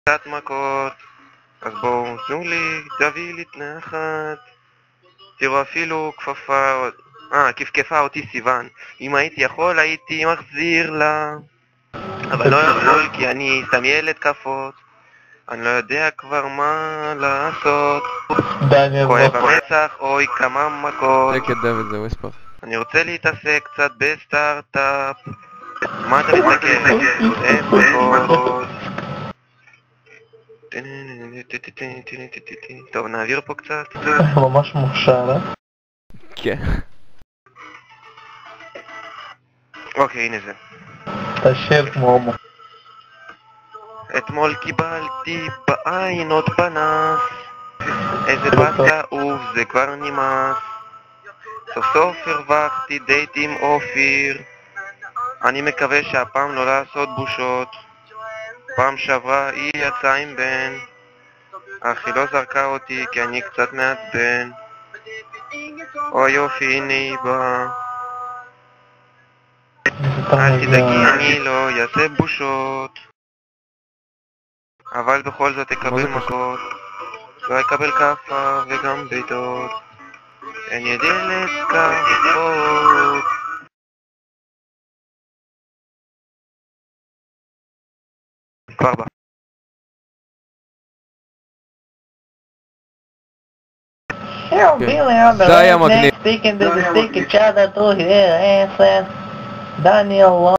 קצת מכות, אז בואו תנו לי, תביא לי תנחת. תראו אפילו כפפה, כפכפה אותי סיוון. אם הייתי יכול הייתי מחזיר לה, אבל לא יכול כי אני סתם ילד כפות. אני לא יודע כבר מה לעשות. כואב המצח, אוי כמה מכות. שקט דוד, זה וויספר. אני רוצה להתעסק קצת בסטארט-אפ. מה אתה מסתכל? אין מכות. טוב, נעביר פה קצת. ממש מוכשר, אה? כן. אוקיי, הנה זה. תשב כמו הומו. אתמול קיבלתי בעין עוד פנס. איזה באסה אוף, זה כבר נמאס. סוף סוף הרווחתי דייט עם אופיר. אני מקווה שהפעם לא לעשות בושות. פעם שעברה היא יצאה עם בן, אך היא לא זרקה אותי כי אני קצת מעצבן. אוי יופי, הנה היא באה. אל תדאגי, אני לא אעשה בושות, אבל בכל זאת אקבל מכות. לא אקבל כפה וגם ביתות. אין ידי לצקפות. כבר בא. זה היה מגניב. Sticking to the stick each other to his asses. Daniel